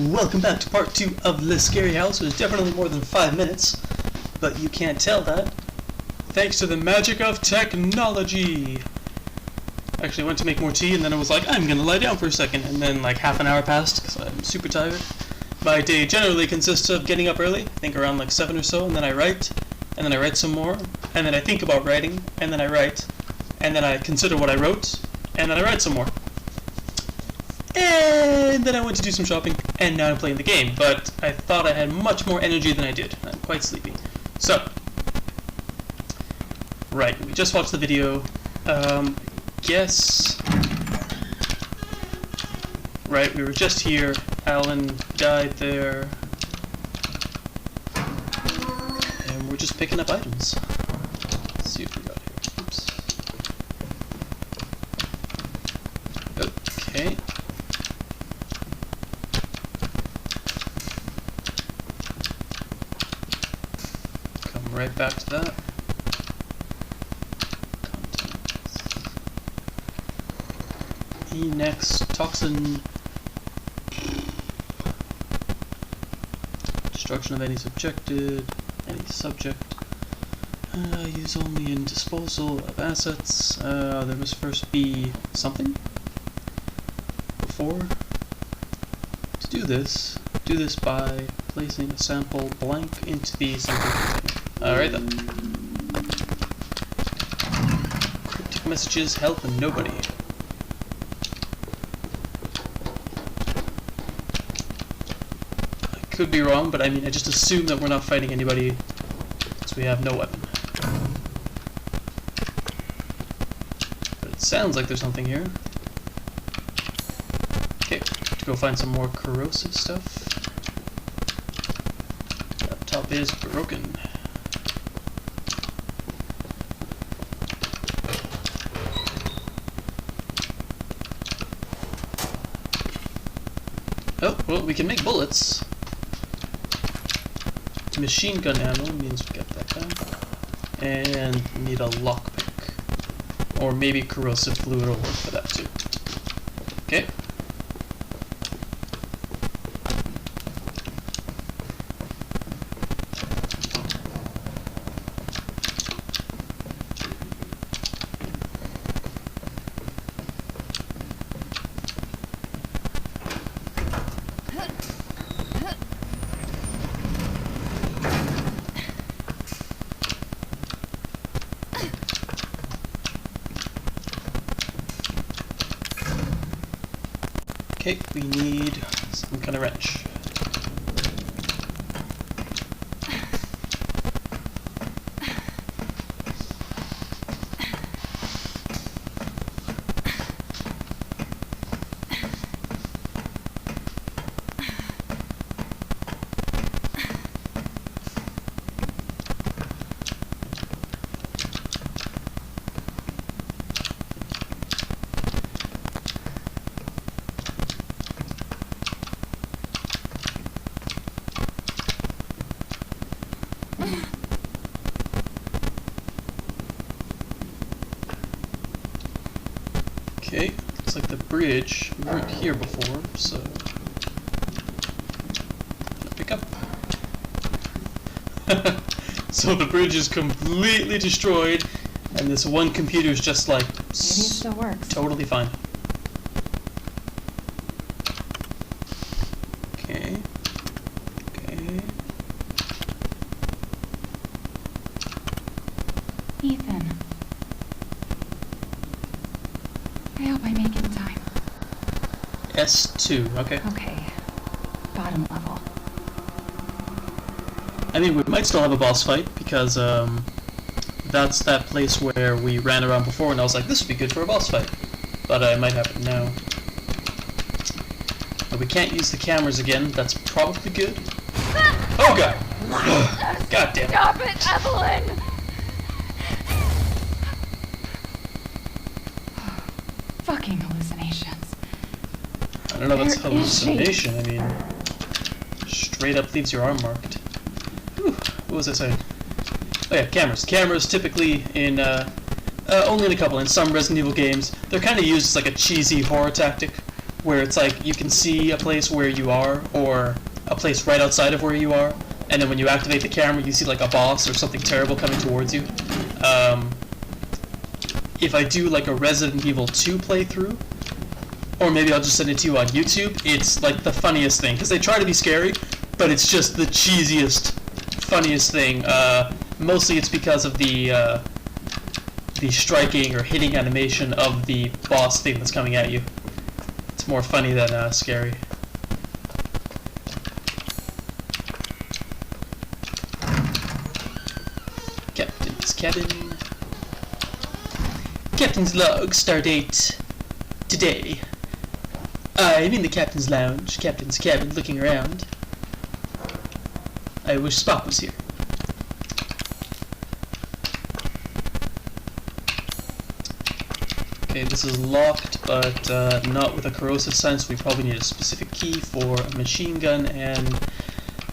Welcome back to part 2 of the Scary House. It was definitely more than 5 minutes, but you can't tell that. Thanks to the magic of technology. Actually, I went to make more tea, and then I was like, I'm gonna lie down for a second, and then like half an hour passed, because I'm super tired. My day generally consists of getting up early, I think around like 7 or so, and then I write some more, and then I think about writing, and then I write, and then I consider what I wrote, and then I write some more. And then I went to do some shopping, and now I'm playing the game, but I thought I had much more energy than I did. I'm quite sleepy. So, right, we just watched the video. Right, we were just here. Alan died there. And we're just picking up items. Let's see what we got here. Oops. Okay. Right back to that. Contents. Next, toxin. Destruction of any subjected, any subject. Use only in disposal of assets. There must first be something before. To do this by placing a sample blank into the sample container. Alright then. Cryptic messages help nobody. I could be wrong, but I mean, I just assume that we're not fighting anybody since we have no weapon. But it sounds like there's something here. Okay, to go find some more corrosive stuff. Laptop is broken. Oh, well, we can make bullets. Machine gun ammo means we get that down. And we need a lockpick. Or maybe corrosive fluid will work for that too. Okay. Okay, we need some kind of wrench. Okay, looks like the bridge. We weren't here before, so pick up. So the bridge is completely destroyed, and this one computer is just like maybe it still works. Totally fine. Okay. Okay. Ethan. I hope I make it in time. S2, okay. Okay. Bottom level. I mean, we might still have a boss fight, because that's that place where we ran around before, and I was like, this would be good for a boss fight. But it might happen now. But we can't use the cameras again, that's probably good. Oh god! God damn it. Stop it, Evelyn! Fucking hallucinations. I don't know if it's Where is she? hallucination, I mean, straight up leaves your arm marked. Whew, what was I saying? Oh yeah, cameras. Cameras typically in, only in a couple, in some Resident Evil games, they're kind of used as like a cheesy horror tactic, where it's like you can see a place where you are, or a place right outside of where you are, and then when you activate the camera you see like a boss or something terrible coming towards you. If I do like a Resident Evil 2 playthrough, or maybe I'll just send it to you on YouTube, it's like the funniest thing, because they try to be scary, but it's just the cheesiest, funniest thing. Mostly it's because of the striking or hitting animation of the boss thing that's coming at you. It's more funny than scary. Captain's cabin. Captain's log, stardate today. I'm in the captain's lounge, captain's cabin, looking around. I wish Spock was here. Okay, this is locked, but not with a corrosive sense. We probably need a specific key for a machine gun and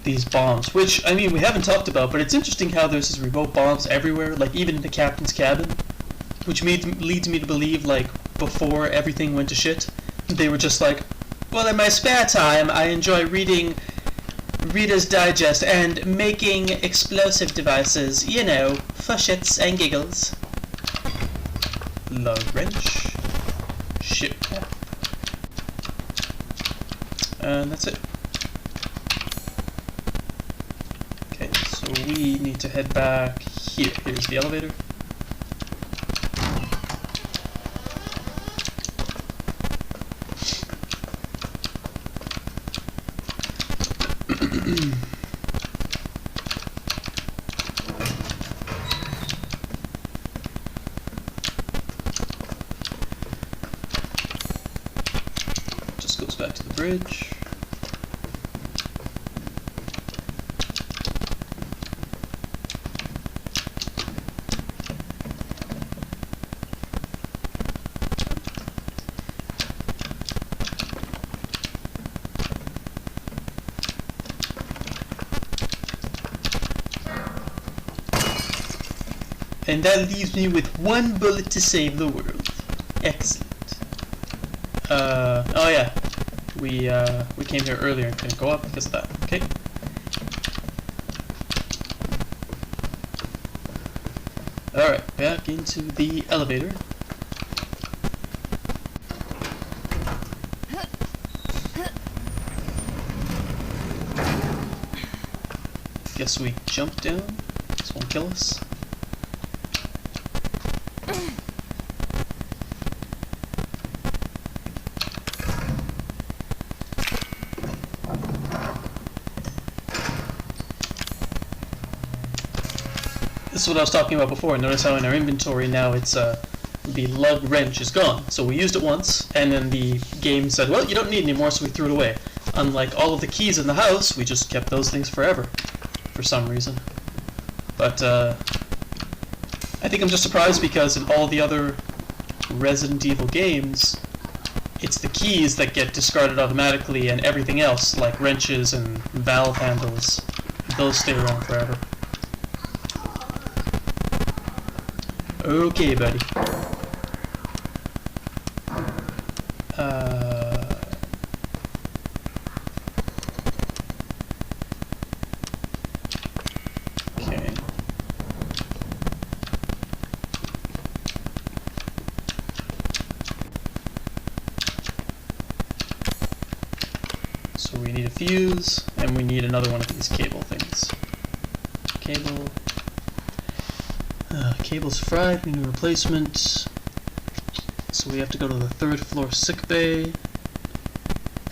these bombs, which, I mean, we haven't talked about, but it's interesting how there's these remote bombs everywhere, like even in the captain's cabin, which leads me to believe, like, before everything went to shit, they were just like, well, in my spare time, I enjoy reading Reader's Digest and making explosive devices, you know, for shits and giggles. Lug wrench, ship cap, and that's it. Okay, so we need to head back here. Here's the elevator. Just goes back to the bridge. And that leaves me with one bullet to save the world. Excellent. Oh yeah. We came here earlier and couldn't go up because of that. Okay. Alright, back into the elevator. Guess we jump down. This won't kill us. This is what I was talking about before. Notice how in our inventory now it's the lug wrench is gone. So we used it once, and then the game said, well, you don't need it anymore, so we threw it away. Unlike all of the keys in the house, we just kept those things forever, for some reason. But I think I'm just surprised because in all the other Resident Evil games, it's the keys that get discarded automatically, and everything else, like wrenches and valve handles, those stay around forever. Okay, buddy. Okay. So we need a fuse, and we need another one of these cable things. Cable. Cable's fried, we need a replacement. So we have to go to the 3rd floor sick bay.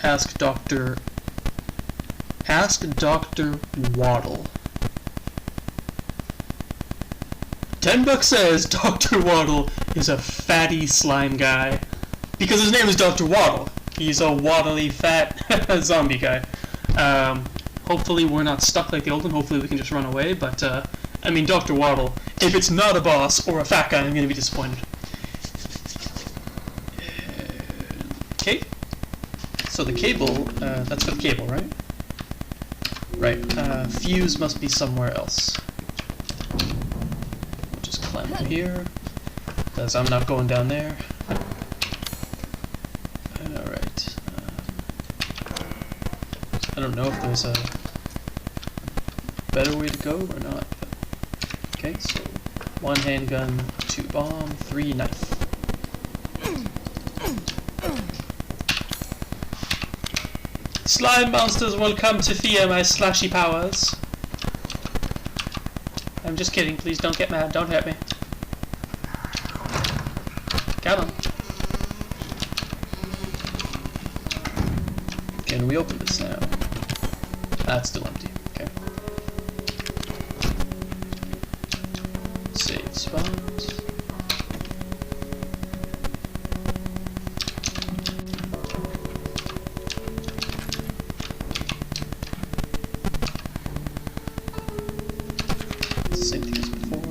Ask Dr. Waddle. $10 says Dr. Waddle is a fatty slime guy. Because his name is Dr. Waddle. He's a waddly fat zombie guy. Hopefully we're not stuck like the old one. Hopefully we can just run away, but I mean, Dr. Waddle, if it's not a boss or a fat guy, I'm going to be disappointed. Okay. So the cable, that's for the cable, right? Right. Fuse must be somewhere else. We'll just climb up here, because I'm not going down there. Alright. I don't know if there's a better way to go or not. But okay, so 1 handgun, 2 bomb, 3 knife. Slime monsters will come to fear my slashy powers. I'm just kidding, please don't get mad, don't hurt me. Come on. Can we open this now? That's still empty, okay. Save spot. Same thing as before.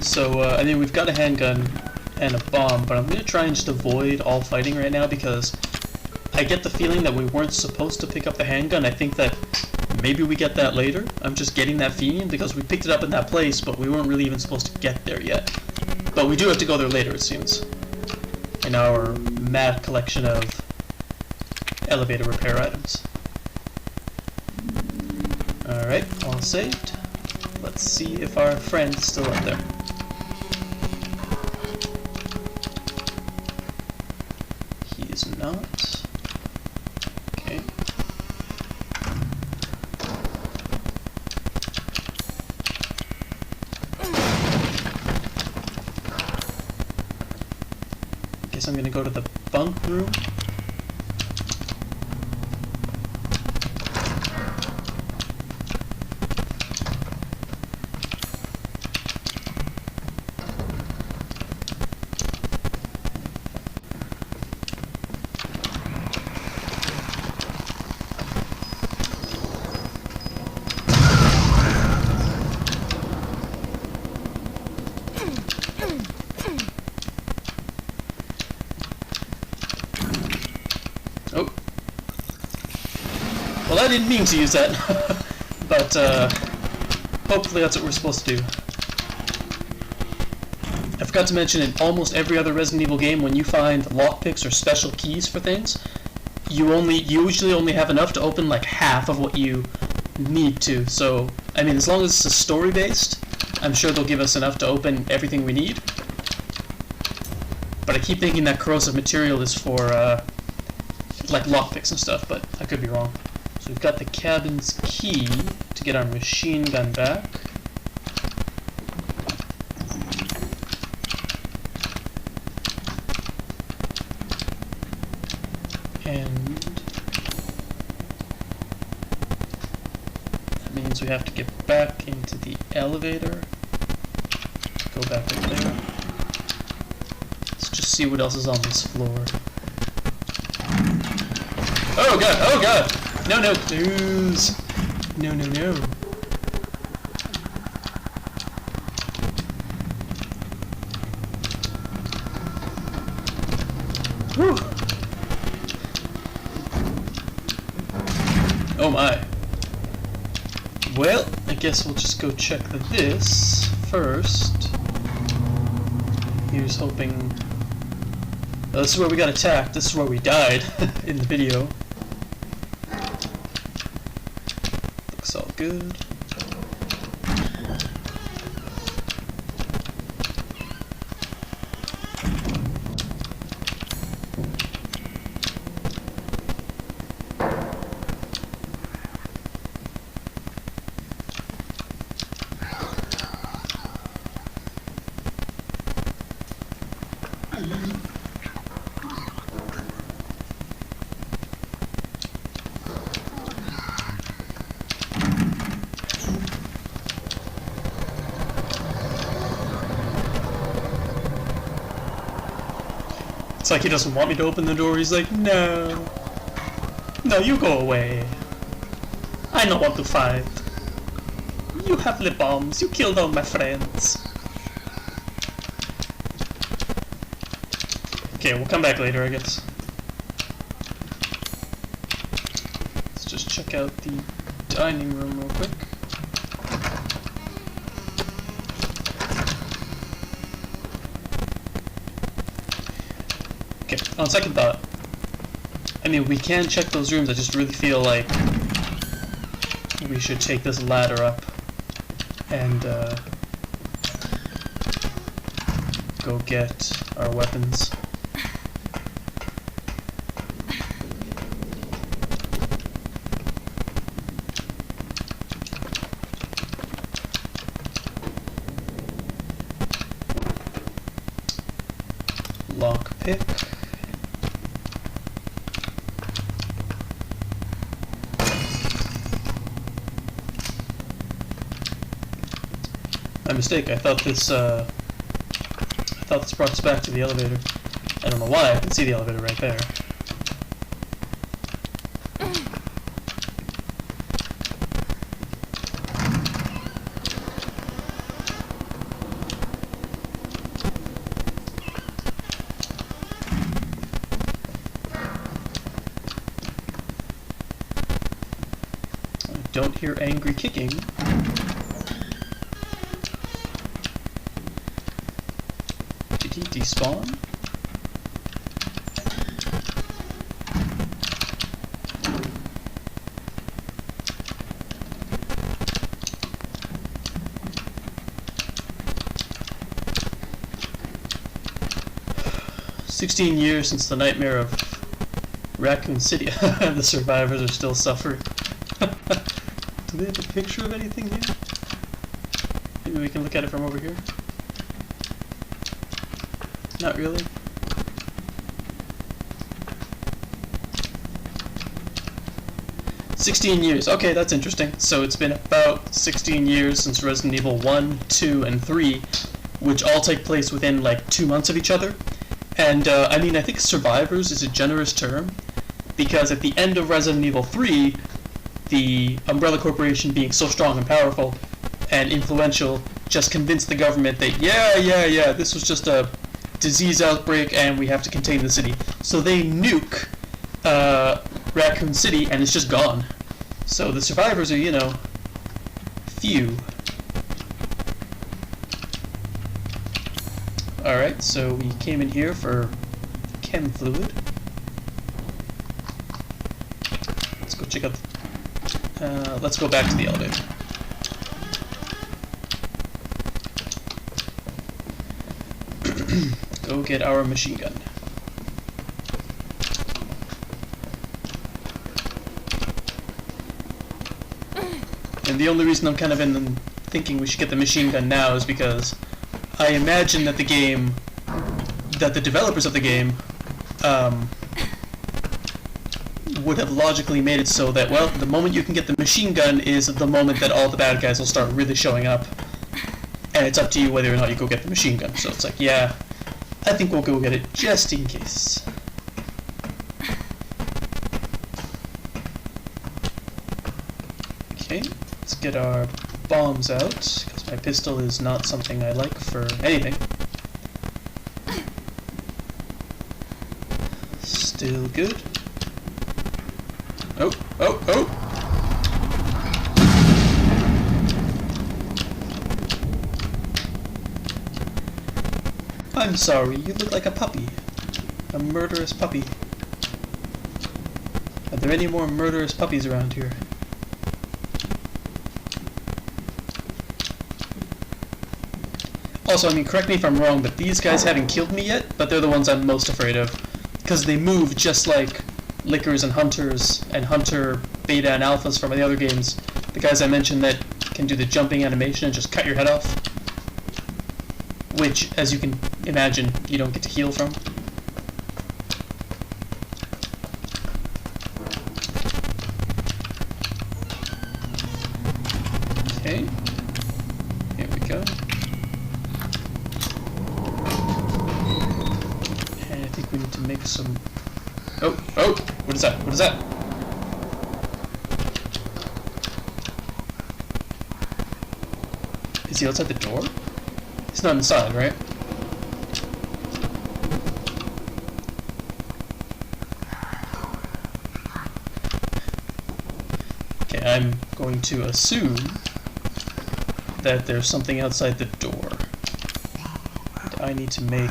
So, I mean, we've got a handgun and a bomb, but I'm going to try and just avoid all fighting right now because I get the feeling that we weren't supposed to pick up the handgun. I think that maybe we get that later. I'm just getting that feeling because we picked it up in that place, but we weren't really even supposed to get there yet. But we do have to go there later, it seems, in our mad collection of elevator repair items. Alright, all saved. Let's see if our friend is still up there. He is not. Okay. Guess I'm gonna go to the bunk room. Oh. Well, I didn't mean to use that, but hopefully that's what we're supposed to do. I forgot to mention, in almost every other Resident Evil game, when you find lockpicks or special keys for things, you usually only have enough to open like half of what you need to. So, I mean, as long as it's story-based, I'm sure they'll give us enough to open everything we need. But I keep thinking that corrosive material is for like lockpicks and stuff, but I could be wrong. So we've got the cabin's key to get our machine gun back. And that means we have to get back into the elevator. Go back up there. Let's just see what else is on this floor. Oh god, oh god! No, no, please! No, no, no. Whew! Oh my. Well, I guess we'll just go check this first. Here's hoping... this is where we got attacked. This is where we died in the video. Looks all good. It's like he doesn't want me to open the door. He's like, no. No, you go away. I don't want to fight. You have lip bombs. You killed all my friends. Okay, we'll come back later, I guess. Let's just check out the dining room real quick. Okay, on second thought, I mean, we can check those rooms, I just really feel like we should take this ladder up and go get our weapons. Lockpick. My mistake. I thought this brought us back to the elevator. I don't know why. I can see the elevator right there. I don't hear angry kicking. Did he despawn? "16 years since the nightmare of Raccoon City." The survivors are still suffering. Do they have a picture of anything here? Maybe we can look at it from over here. Not really. "16 years. Okay, that's interesting. So it's been about 16 years since Resident Evil 1, 2, and 3, which all take place within like 2 months of each other. And I mean, I think survivors is a generous term, because at the end of Resident Evil 3, the Umbrella Corporation, being so strong and powerful and influential, just convinced the government that yeah, this was just a disease outbreak and we have to contain the city. So they nuke Raccoon City and it's just gone. So the survivors are, you know, few. Alright, so we came in here for chem fluid. Let's go check out let's go back to the elevator. Go get our machine gun. And the only reason I'm kind of thinking we should get the machine gun now is because I imagine that the developers of the game, would have logically made it so that, well, the moment you can get the machine gun is the moment that all the bad guys will start really showing up. And it's up to you whether or not you go get the machine gun. So it's like, yeah, I think we'll go get it just in case. Okay, let's get our bombs out, because my pistol is not something I like for anything. Still good. Oh! I'm sorry, you look like a puppy. A murderous puppy. Are there any more murderous puppies around here? Also, I mean, correct me if I'm wrong, but these guys haven't killed me yet, but they're the ones I'm most afraid of. Because they move just like Lickers and Hunters, and Hunter, Beta, and Alphas from the other games. The guys I mentioned that can do the jumping animation and just cut your head off. Which, as you can imagine, you don't get to heal from. Okay. Here we go. And I think we need to make some... Oh! What is that? What is that? Is he outside the door? He's not inside, right? Okay, I'm going to assume that there's something outside the door. And I need to make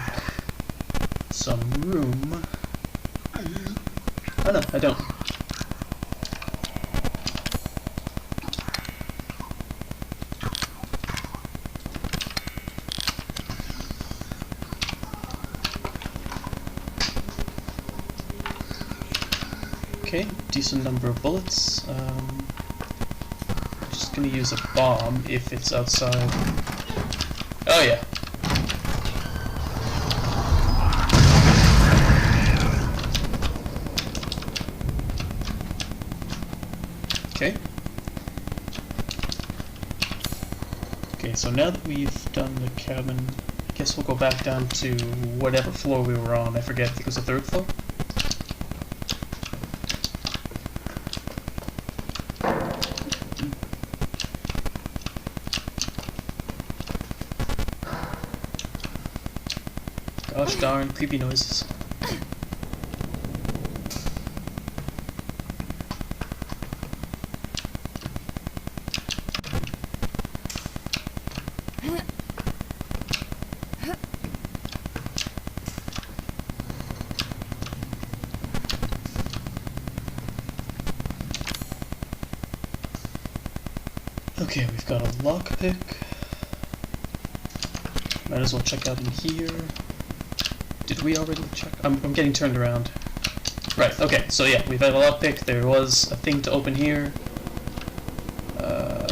some room Oh no, I don't. Okay, decent number of bullets. Just gonna use a bomb if it's outside. Oh yeah. Okay. Okay, so now that we've done the cabin, I guess we'll go back down to whatever floor we were on. I forget, I think it was the 3rd floor? Gosh darn, creepy noises. Okay, we've got a lockpick. Might as well check out in here. Did we already check? I'm getting turned around. Right, okay, so yeah, we've had a lockpick. There was a thing to open here. Oh.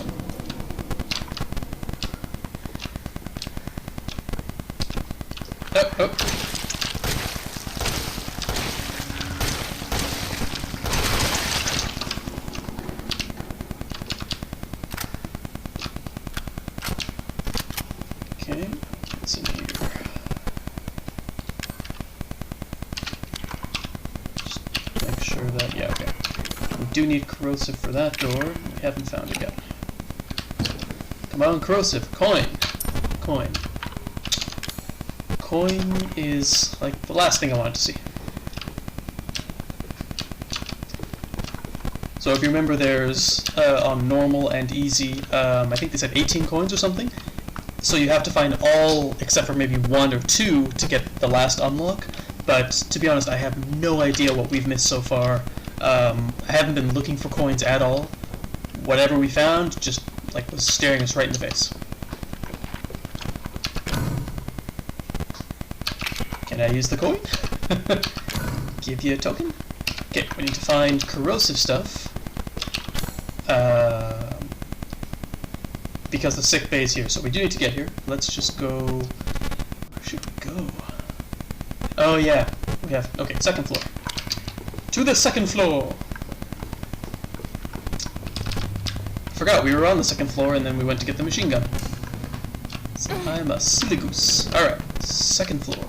Okay, what's in here? Just make sure that, yeah, okay. We do need corrosive for that door. We haven't found it yet. Come on, corrosive. Coin! Coin. Coin is, like, the last thing I wanted to see. So if you remember, there's, on normal and easy, I think they said 18 coins or something. So you have to find all, except for maybe 1 or 2, to get the last unlock. But to be honest, I have no idea what we've missed so far. I haven't been looking for coins at all. Whatever we found just, like, was staring us right in the face. Can I use the coin? Give you a token? Okay, we need to find corrosive stuff. Because the sick bay is here, so we do need to get here. Let's just go... Where should we go? Oh yeah, we have... Okay, 2nd floor. To the 2nd floor! Forgot, we were on the 2nd floor and then we went to get the machine gun. So I'm a silly goose. Alright, 2nd floor.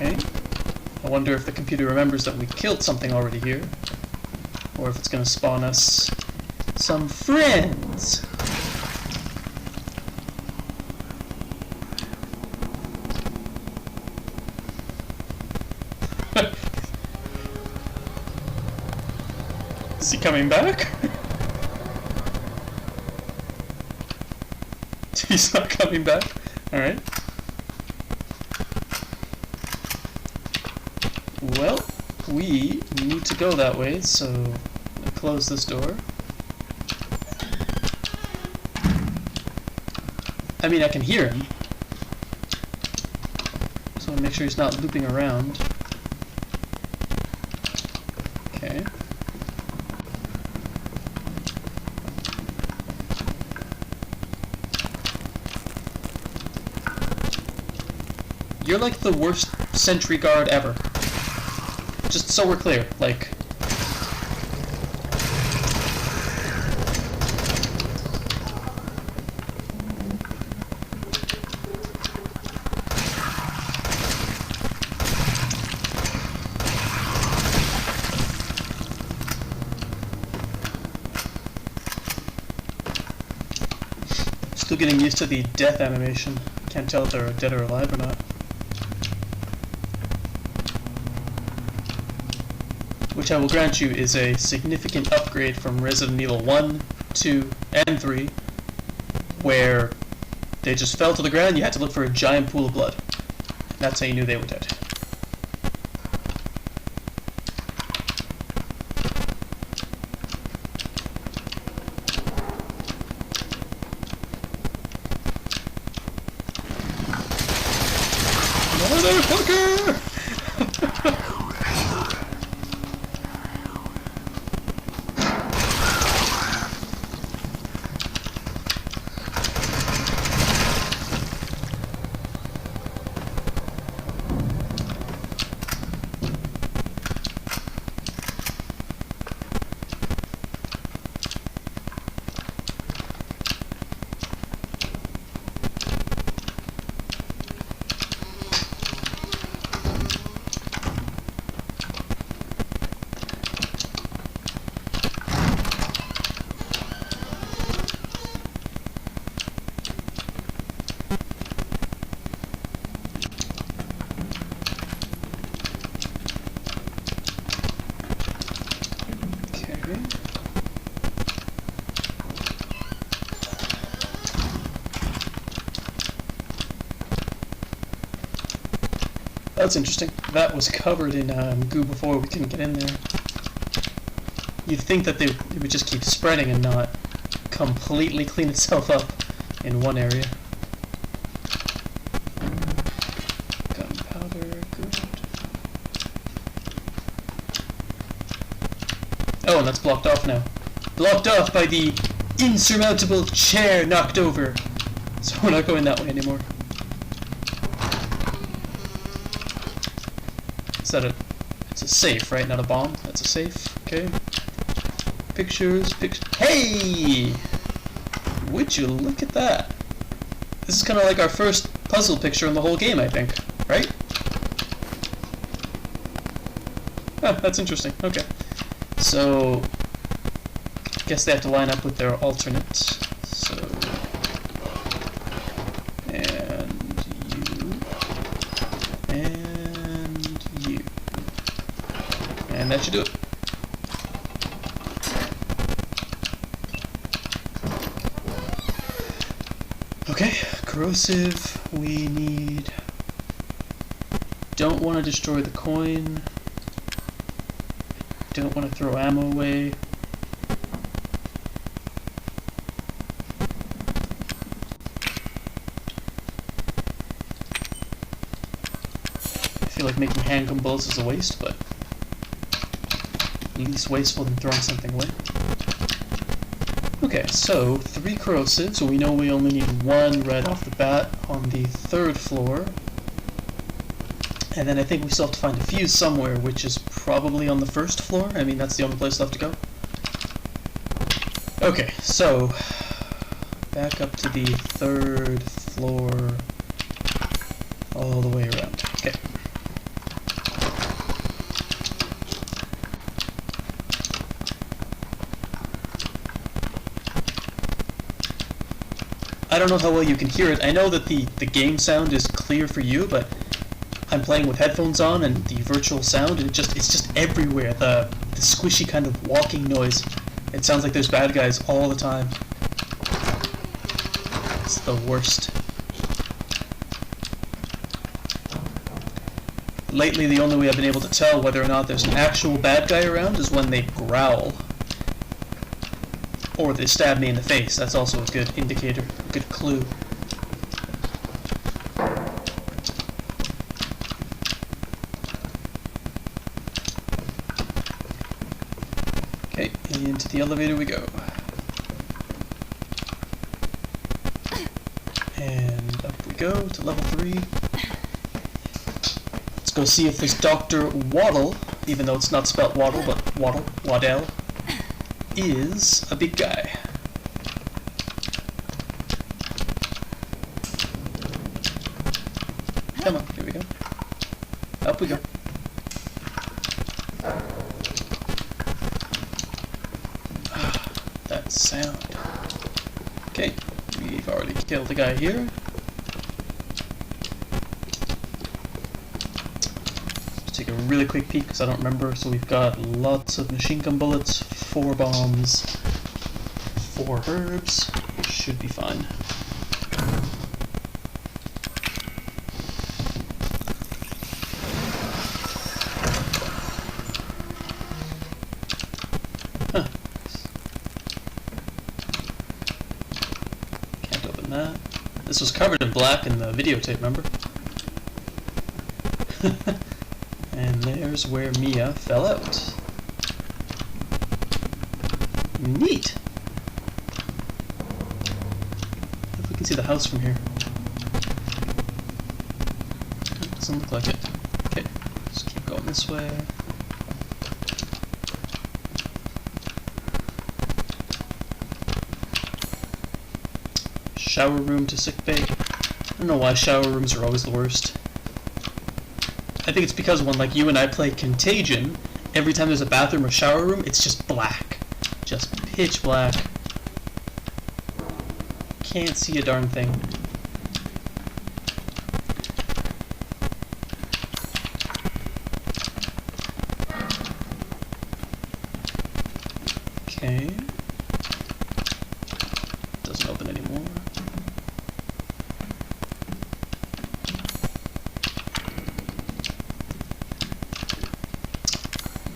Okay. I wonder if the computer remembers that we killed something already here. Or if it's going to spawn us some friends. Is he coming back? He's not coming back? Alright. Well, we need to go that way, so I'll close this door. I mean, I can hear him. So I'll make sure he's not looping around. Okay. You're like the worst sentry guard ever. Just so we're clear, like... Still getting used to the death animation. Can't tell if they're dead or alive or not. which I will grant you is a significant upgrade from Resident Evil 1, 2, and 3, where they just fell to the ground, you had to look for a giant pool of blood. That's how you knew they were dead. Motherfucker! That's interesting. That was covered in goo before, we couldn't get in there. You'd think that it would just keep spreading and not completely clean itself up in one area. Gunpowder, good. Oh, and that's blocked off now. Blocked off by the insurmountable chair knocked over. So we're not going that way anymore. It's a safe, right? Not a bomb. That's a safe. Okay. Pictures. Hey! Would you look at that? This is kind of like our first puzzle picture in the whole game, I think. Right? Oh, that's interesting. Okay. So, I guess they have to line up with their alternate. So, and you, and you, and that should do it. Okay, corrosive, we need... Don't want to destroy the coin. Don't want to throw ammo away. I feel like making handgun bullets is a waste, but least wasteful than throwing something away. Okay, so 3 corrosive, so we know we only need 1 right off the bat on the 3rd floor. And then I think we still have to find a fuse somewhere, which is probably on the 1st floor. I mean, that's the only place left to go. Okay, so back up to the 3rd floor, all the way around. Okay. I don't know how well you can hear it. I know that the game sound is clear for you, but I'm playing with headphones on and the virtual sound, and it's just everywhere. The squishy kind of walking noise. It sounds like there's bad guys all the time. It's the worst. Lately, the only way I've been able to tell whether or not there's an actual bad guy around is when they growl. Or they stab me in the face. That's also a good indicator, a good clue. Okay, into the elevator we go. And up we go to level 3. Let's go see if this Dr. Waddle, even though it's not spelled Waddle, but Waddell, is a big guy. Come on, here we go. Up we go. That sound. Okay, we've already killed the guy here. Take a really quick peek because I don't remember. So we've got lots of machine gun bullets, 4 bombs, 4 herbs. Should be fine. Huh. Can't open that. This was covered in black in the videotape, remember? And there's where Mia fell out. Neat! If we can see the house from here. Doesn't look like it. Okay, just keep going this way. Shower room to sick bay. I don't know why shower rooms are always the worst. I think it's because when like you and I play Contagion, every time there's a bathroom or shower room, it's just black. Just pitch black. Can't see a darn thing. Okay. Doesn't open anymore.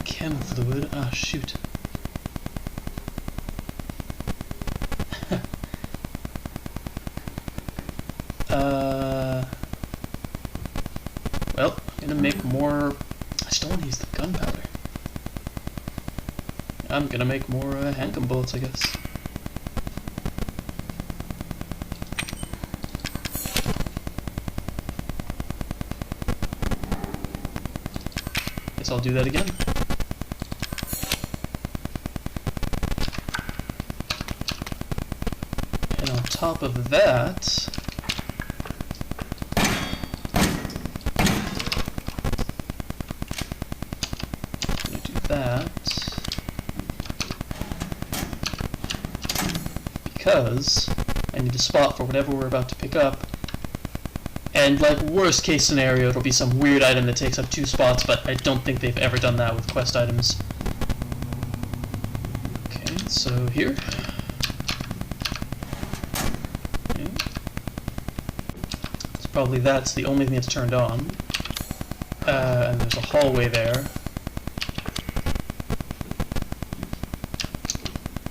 Chem fluid. Ah, shoot. Well, I'm gonna make more. I still want to use the gunpowder. I'm gonna make more handgun bullets, I guess. Guess I'll do that again. And on top of that, I'm gonna do that because I need a spot for whatever we're about to pick up. And like worst case scenario, it'll be some weird item that takes up 2 spots, but I don't think they've ever done that with quest items. Okay, so here. Okay. So probably that's the only thing that's turned on. And there's a hallway there.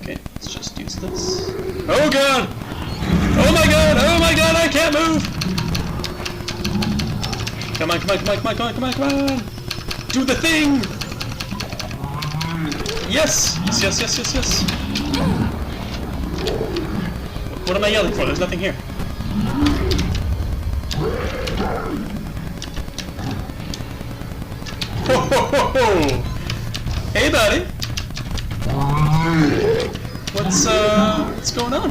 Okay, let's just use this. Oh god! Oh my god! Oh my god! I can't move! Come on, come on, come on, come on, come on, come on, come on! Do the thing! Yes! Yes, yes, yes, yes, yes! What am I yelling for? There's nothing here. Ho ho ho ho! Hey buddy! What's going on?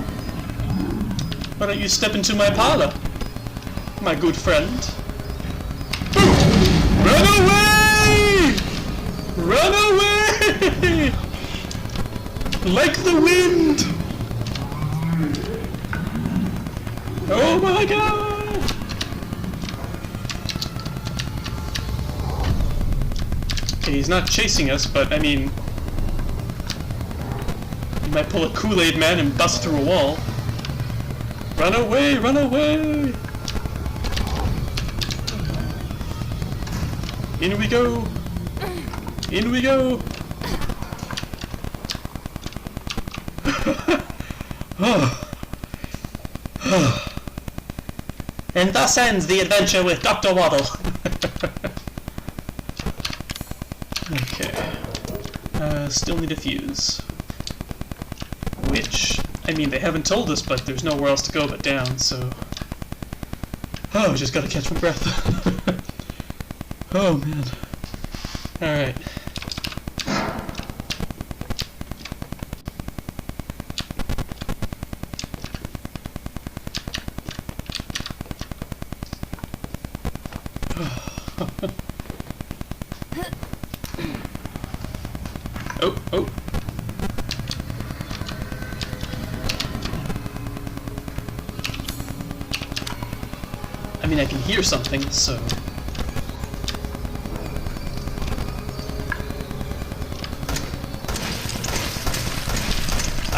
Why don't you step into my parlor, my good friend? Run away! Run away! Like the wind! Oh my god! Okay, he's not chasing us, but I mean, he might pull a Kool-Aid man and bust through a wall. Run away! Run away! In we go! In we go! And thus ends the adventure with Dr. Waddle. Okay. Still need a fuse. Which, I mean, they haven't told us, but there's nowhere else to go but down, so... Oh, just gotta catch my breath. Oh, man. Alright. Oh, oh. I mean, I can hear something, so...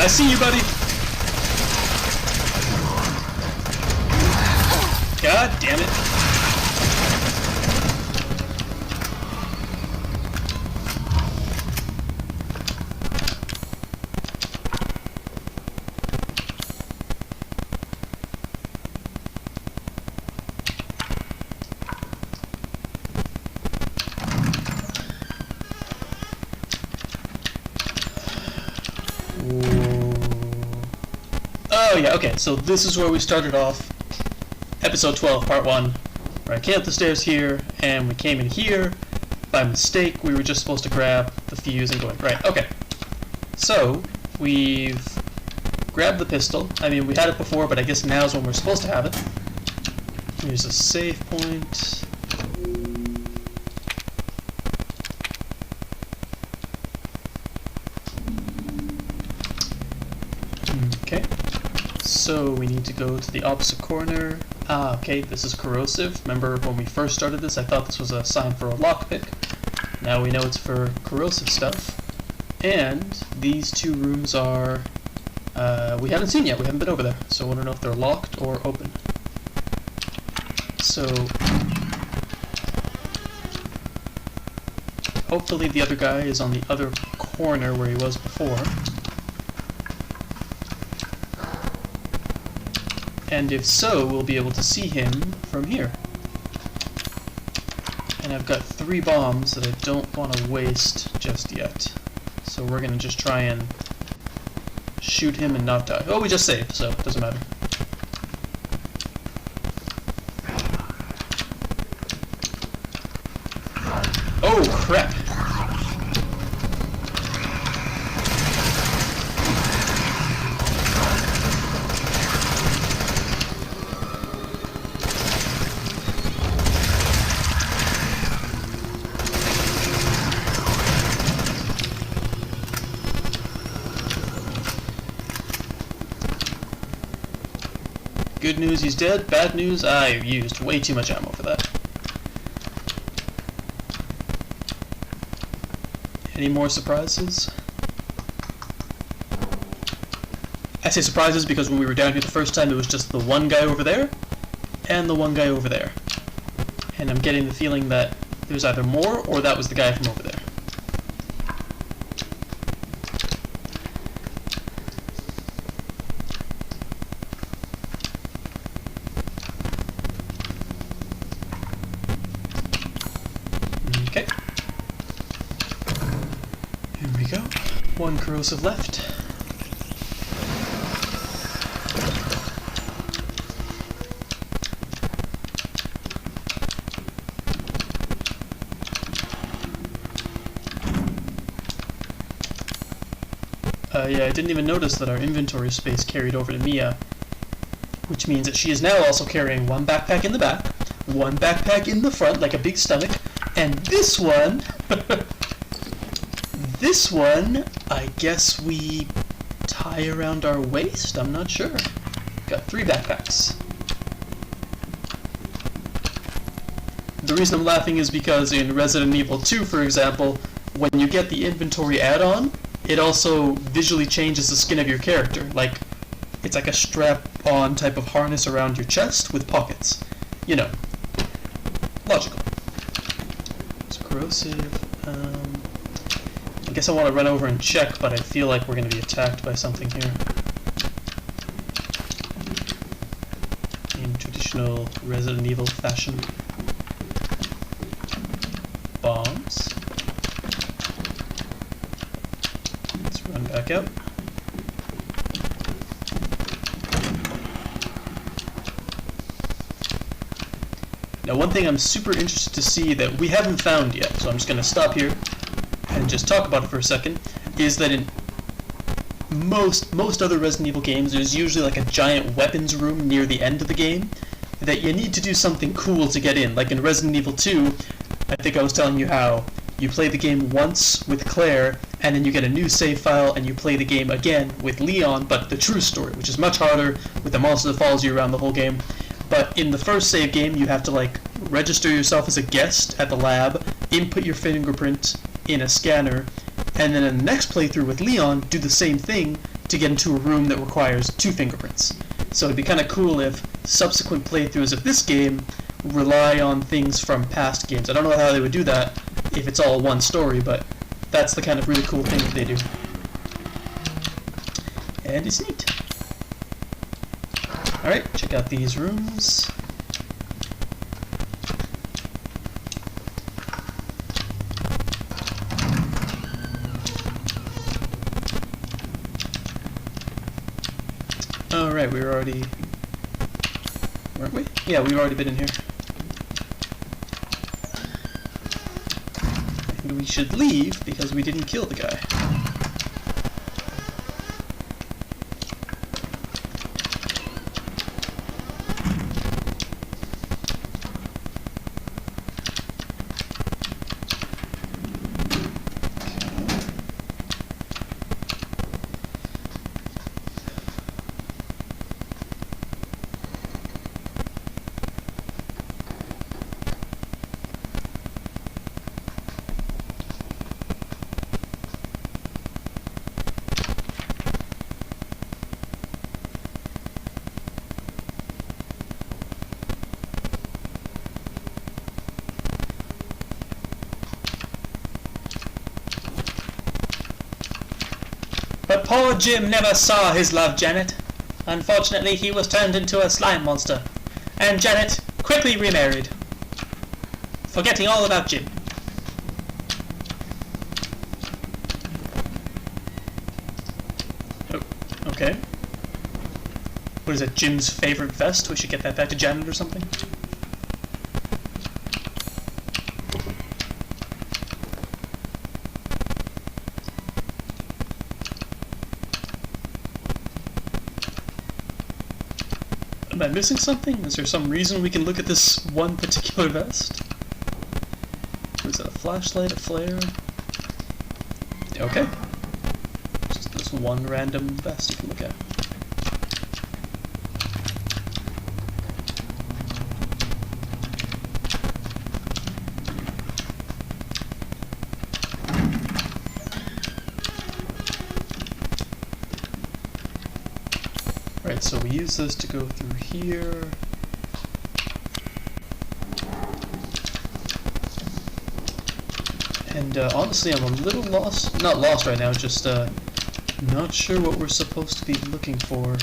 I see you, buddy. God damn it. Oh yeah, okay, so this is where we started off episode 12, part 1, where I came up the stairs here, and we came in here. By mistake, we were just supposed to grab the fuse and go in. Right, okay. So, we've grabbed the pistol. I mean, we had it before, but I guess now's when we're supposed to have it. Here's a save point. Okay. So we need to go to the opposite corner. Ah, okay, this is corrosive. Remember when we first started this, I thought this was a sign for a lockpick. Now we know it's for corrosive stuff. And these two rooms are... we haven't seen yet, we haven't been over there. So I want to know if they're locked or open. So... hopefully the other guy is on the other corner where he was before. And if so, we'll be able to see him from here. And I've got 3 bombs that I don't want to waste just yet. So we're going to just try and shoot him and not die. Oh, we just saved, so it doesn't matter. Oh, crap! Good news, he's dead. Bad news, I used way too much ammo for that. Any more surprises? I say surprises because when we were down here the first time, it was just the one guy over there and the one guy over there. And I'm getting the feeling that there's either more or that was the guy from over there. Okay. Here we go. 1 corrosive left. Yeah, I didn't even notice that our inventory space carried over to Mia, which means that she is now also carrying 1 backpack in the back, 1 backpack in the front, like a big stomach, and this one, this one, I guess we tie around our waist? I'm not sure. Got 3 backpacks. The reason I'm laughing is because in Resident Evil 2, for example, when you get the inventory add-on, it also visually changes the skin of your character. Like, it's like a strap-on type of harness around your chest with pockets. You know. Logical. It's corrosive. I guess I want to run over and check, but I feel like we're going to be attacked by something here. In traditional Resident Evil fashion. Bombs. Let's run back out. Now, one thing I'm super interested to see that we haven't found yet, so I'm just going to stop here and just talk about it for a second, is that in most other Resident Evil games, there's usually like a giant weapons room near the end of the game that you need to do something cool to get in. Like in Resident Evil 2, I think I was telling you how you play the game once with Claire, and then you get a new save file, and you play the game again with Leon, but the true story, which is much harder, with the monster that follows you around the whole game. But in the first save game, you have to like register yourself as a guest at the lab, input your fingerprint in a scanner, and then in the next playthrough with Leon, do the same thing, to get into a room that requires 2 fingerprints. So it'd be kind of cool if subsequent playthroughs of this game rely on things from past games. I don't know how they would do that if it's all one story, but that's the kind of really cool thing that they do. And it's neat. Alright, check out these rooms. Alright, we were already... weren't we? Yeah, we've already been in here. And we should leave because we didn't kill the guy. But poor Jim never saw his love, Janet. Unfortunately, he was turned into a slime monster. And Janet quickly remarried, forgetting all about Jim. Oh, okay. What is it, Jim's favorite vest? We should get that back to Janet or something? Am I missing something? Is there some reason we can look at this one particular vest? Or is that a flashlight, a flare? Okay. Just this one random vest you can look at. Right, so we use this to go through here. And honestly, I'm a little lost. Not lost right now, just not sure what we're supposed to be looking for.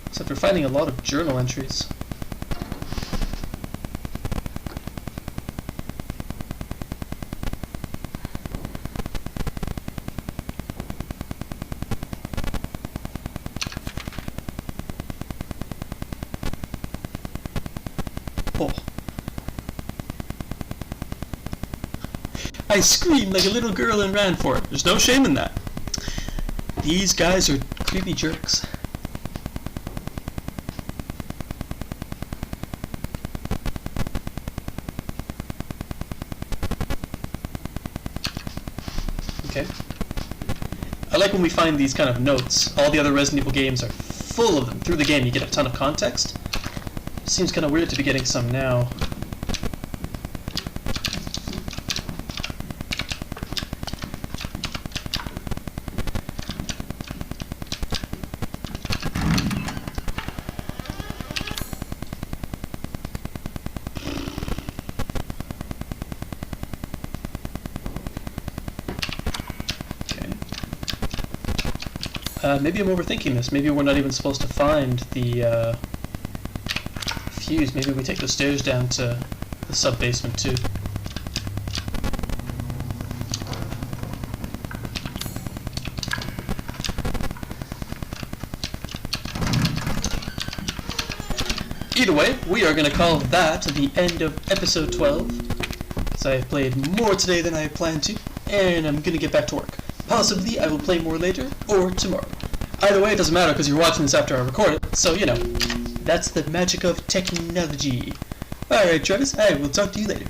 Except we're finding a lot of journal entries. Oh. I screamed like a little girl and ran for it. There's no shame in that. These guys are creepy jerks. Okay. I like when we find these kind of notes. All the other Resident Evil games are full of them. Through the game you get a ton of context. Seems kind of weird to be getting some now. Okay. Maybe I'm overthinking this. Maybe we're not even supposed to find the fuse. Maybe we take the stairs down to the sub-basement too. Either way, we are going to call that the end of episode 12. So I've played more today than I had planned to, and I'm going to get back to work. Possibly I will play more later, or tomorrow. Either way, it doesn't matter because you're watching this after I record it, so you know. That's the magic of technology. Alright, Travis, I will talk to you later.